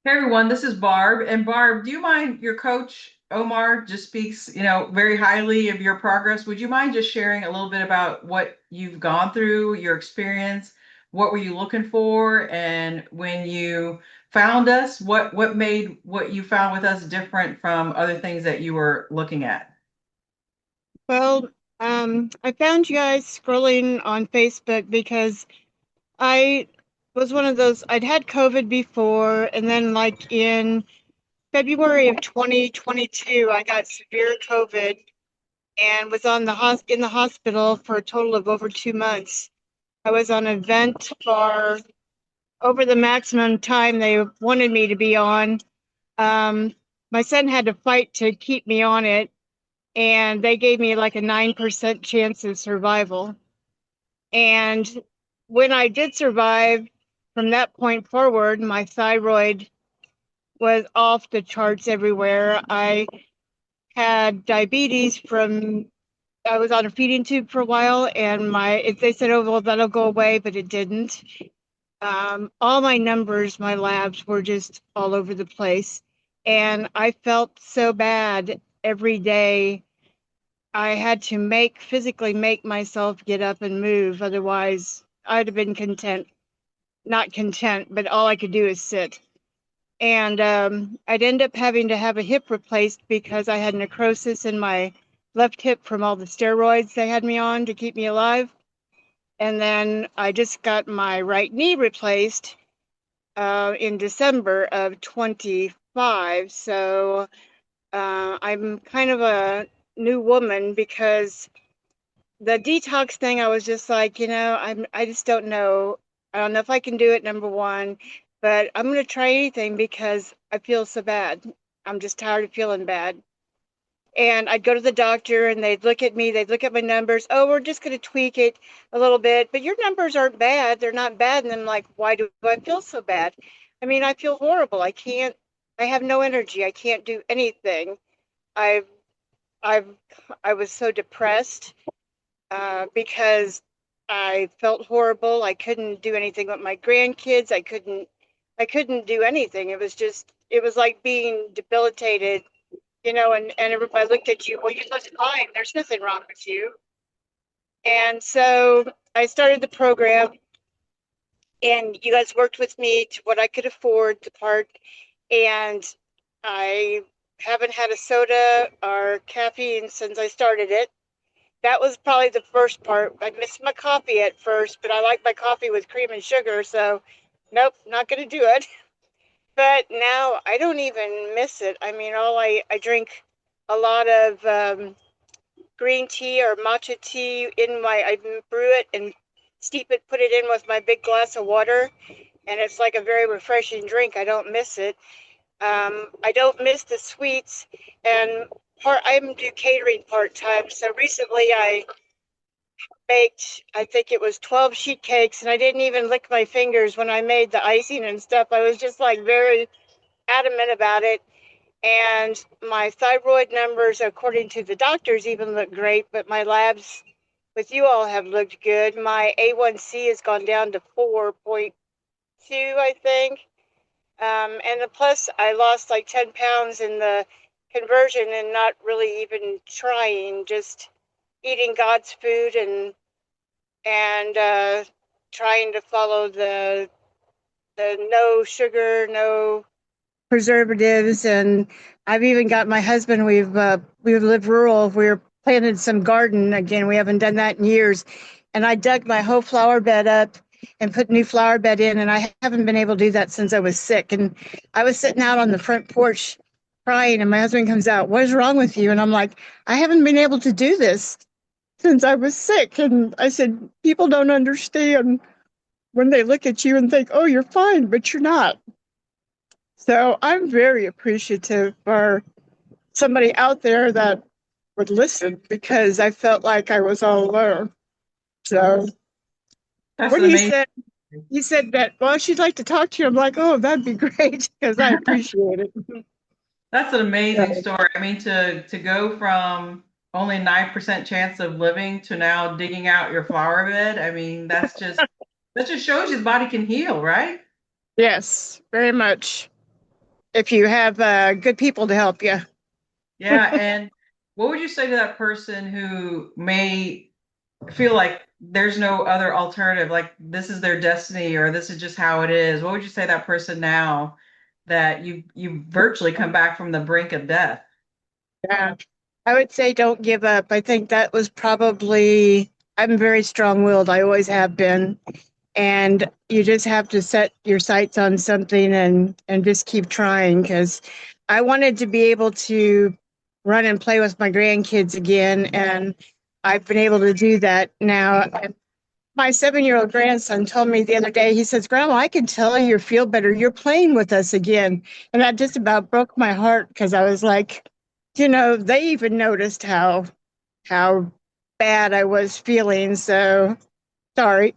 Hey everyone, this is Barb. And Barb, do you mind your coach Omar just speaks, very highly of your progress? Would you mind just sharing a little bit about what you've gone through, your experience? What were you looking for? And when you found us, what made what you found with us different from other things that you were looking at? Well, I found you guys scrolling on Facebook because I was one of those, I'd had COVID before, and then like in February of 2022, I got severe COVID and was in the hospital for a total of over 2 months. I was on a vent for over the maximum time they wanted me to be on. Um, my son had to fight to keep me on it, and they gave me like a 9% chance of survival. And when I did survive, from that point forward, my thyroid was off the charts everywhere. I had diabetes from I was on a feeding tube for a while, and they said, "Oh, well, that'll go away," but it didn't. All my numbers, my labs were just all over the place, and I felt so bad every day. I had to physically make myself get up and move. Otherwise, I'd have been not content, but all I could do is sit. And I'd end up having to have a hip replaced because I had necrosis in my left hip from all the steroids they had me on to keep me alive. And then I just got my right knee replaced in December of 25. So I'm kind of a new woman because the detox thing, I was just like, I just don't know. I don't know if I can do it, number one, but I'm going to try anything because I feel so bad. I'm just tired of feeling bad. And I'd go to the doctor and they'd look at me, they'd look at my numbers. Oh, we're just going to tweak it a little bit, but your numbers aren't bad. They're not bad. And I'm like, why do I feel so bad? I mean, I feel horrible. I have no energy. I can't do anything. I've, I've, I was so depressed because I felt horrible. I couldn't do anything with my grandkids. I couldn't do anything. It was like being debilitated, and everybody looked at you. Well, you look fine. There's nothing wrong with you. And so I started the program, and you guys worked with me to what I could afford to part. And I haven't had a soda or caffeine since I started it. That was probably the first part. I missed my coffee at first, but I like my coffee with cream and sugar, so nope, not going to do it. But now I don't even miss it. I mean, I drink a lot of green tea or matcha tea I brew it and steep it, put it in with my big glass of water, and it's like a very refreshing drink. I don't miss it. I don't miss the sweets, and I'm do catering part time. So recently I baked, I think it was 12 sheet cakes, and I didn't even lick my fingers when I made the icing and stuff. I was just like very adamant about it. And my thyroid numbers, according to the doctors, even look great, but my labs with you all have looked good. My A1C has gone down to 4.2, I think. And the plus, I lost like 10 pounds in the conversion and not really even trying, just eating God's food and trying to follow the no sugar, no preservatives. And I've even got my husband. We've lived rural. We're planted some garden again. We haven't done that in years. And I dug my whole flower bed up and put new flower bed in. And I haven't been able to do that since I was sick. And I was sitting out on the front porch crying, and my husband comes out, "What is wrong with you?" And I'm like, "I haven't been able to do this since I was sick." And I said, "People don't understand when they look at you and think, oh, you're fine, but you're not." So I'm very appreciative for somebody out there that would listen because I felt like I was all alone. So That's when an amazing. you said that, well, she'd like to talk to you, I'm like, oh, that'd be great because I appreciate it. That's an amazing So, story. I mean, to go from only 9% chance of living to now digging out your flower bed. I mean, that just shows you the body can heal, right? yes, very much. if you have good people to help you. Yeah, and what would you say to that person who may feel like there's no other alternative, like this is their destiny or this is just how it is? What would you say to that person now that you virtually come back from the brink of death? Yeah. I would say don't give up. I think that was probably, I'm very strong-willed. I always have been. And you just have to set your sights on something and just keep trying, because I wanted to be able to run and play with my grandkids again, and I've been able to do that now. And my 7-year-old grandson told me the other day, he says, Grandma, I can tell you feel better. You're playing with us again. And that just about broke my heart, because I was like, they even noticed how bad I was feeling. So sorry.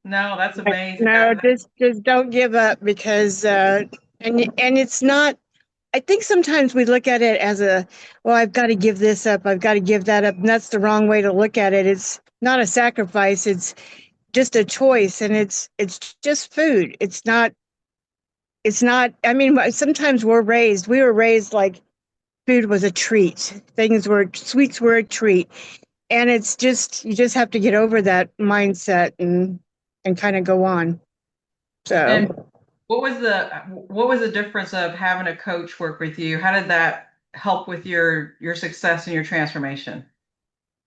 No, that's amazing. No, just don't give up, because and it's not. I think sometimes we look at it as a, well, I've got to give this up, I've got to give that up, and that's the wrong way to look at it. It's not a sacrifice, it's just a choice, and it's just food. It's not. I mean, sometimes we were raised like food was a treat. Sweets were a treat, and it's just, you just have to get over that mindset and kind of go on. And So. what was the difference of having a coach work with you? How did that help with your success and your transformation?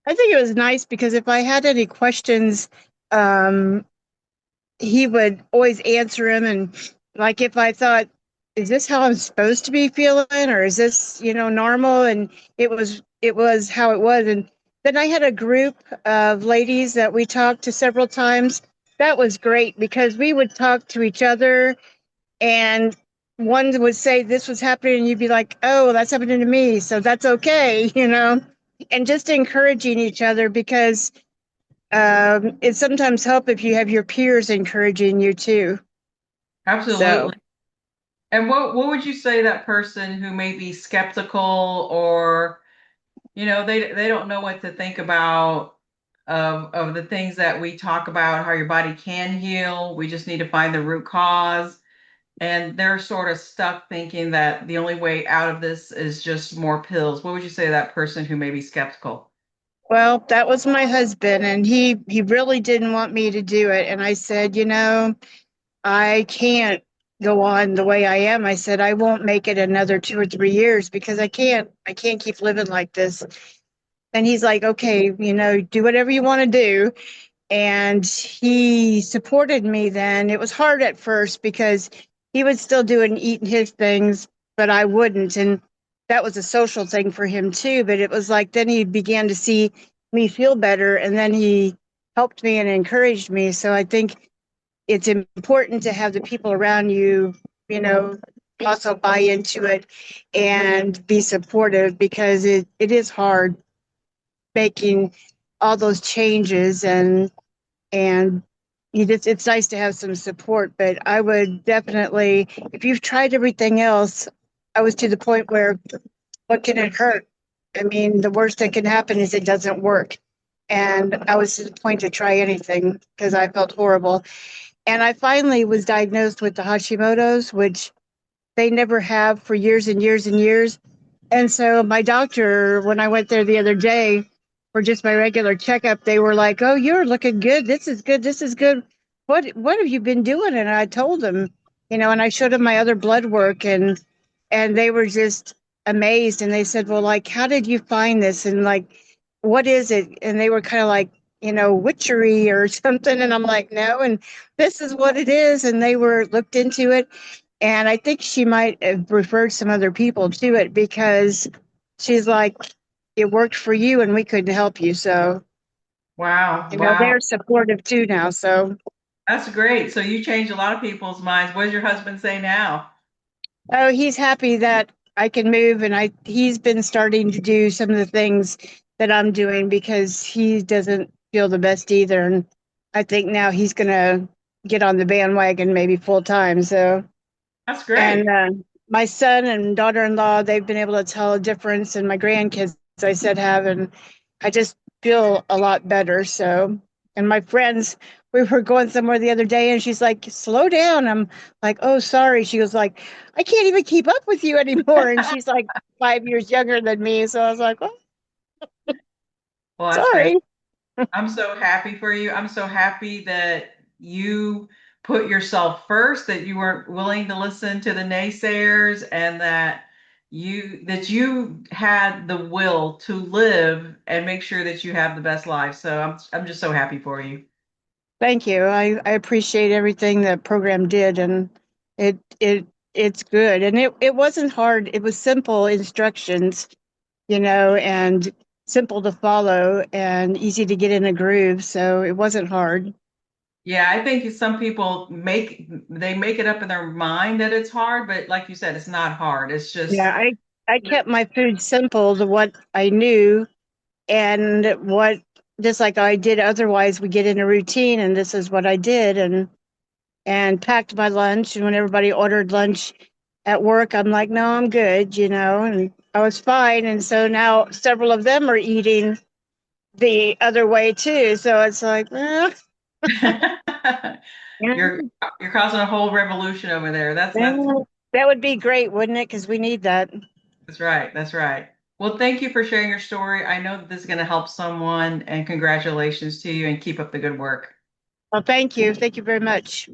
I think it was nice because if I had any questions, um, he would always answer them. And like if I thought, is this how I'm supposed to be feeling, or is this, normal? And it was how it was. And then I had a group of ladies that we talked to several times. That was great because we would talk to each other, and one would say this was happening, and you'd be like, oh, that's happening to me, so that's okay, and just encouraging each other, because it sometimes helps if you have your peers encouraging you too. So, Absolutely. And what would you say to that person who may be skeptical or they don't know what to think about of the things that we talk about, how your body can heal. We just need to find the root cause. And they're sort of stuck thinking that the only way out of this is just more pills. What would you say to that person who may be skeptical? well, that was my husband, and he really didn't want me to do it. And I said, I can't go on the way I am. I said, I won't make it another 2 or 3 years, because I can't keep living like this. And he's like, okay, do whatever you want to do. And he supported me then. It was hard at first because he would still do and eating his things, but I wouldn't. And that was a social thing for him too. But it was like then he began to see me feel better, and then he helped me and encouraged me. So I think it's important to have the people around you, you know, also buy into it and be supportive, because it is hard making all those changes, and it's nice to have some support. But I would definitely, if you've tried everything else, I was to the point where, what can it hurt? I mean, the worst that can happen is it doesn't work. And I was to the point to try anything because I felt horrible. And I finally was diagnosed with the Hashimoto's, which they never have for years and years and years. And so my doctor, when I went there the other day for just my regular checkup, they were like, "Oh, you're looking good. This is good. This is good. What have you been doing?" And I told them, and I showed them my other blood work, and they were just amazed. And they said, "Well, like, how did you find this? And like, what is it?" And they were kind of like, witchery or something. And I'm like, "No, and this is what it is." And they were looked into it, and I think she might have referred some other people to it, because she's like, it worked for you and we couldn't help you. So, Wow, wow. they're supportive too now. So, That's great. So you changed a lot of people's minds. What does your husband say now? oh, he's happy that I can move, and he's been starting to do some of the things that I'm doing, because he doesn't feel the best either. And I think now he's going to get on the bandwagon maybe full time. So, That's and great. my son and daughter-in-law, they've been able to tell a difference, and my grandkids, I said, have, and I just feel a lot better. So, And my friends, we were going somewhere the other day and she's like, slow down. I'm like, oh, sorry. She was like, I can't even keep up with you anymore. And she's like 5 years younger than me. So I was like, oh, Well, that's fantastic. sorry. I'm so happy for you. I'm so happy that you put yourself first, that you weren't willing to listen to the naysayers, and that you had the will to live and make sure that you have the best life. So I'm just so happy for you. Thank you. I appreciate everything the program did, and it's good. And it wasn't hard. It was simple instructions, and simple to follow and easy to get in a groove. So it wasn't hard. Yeah, I think some people make it up in their mind that it's hard, but like you said, it's not hard. It's Yeah, just I kept my food simple to what I knew and what just like I did otherwise we get in a routine and this is what I did and packed my lunch and when everybody ordered lunch at work I'm like no I'm good and I was fine and so now several of them are eating the other way too so it's like yeah, you're you're causing a whole revolution over there. That's yeah, that would be great wouldn't it because we need that. That's right. That's right. Well, thank you for sharing your story. I know that this is going to help someone, and congratulations to you and keep up the good work. Well thank you very much.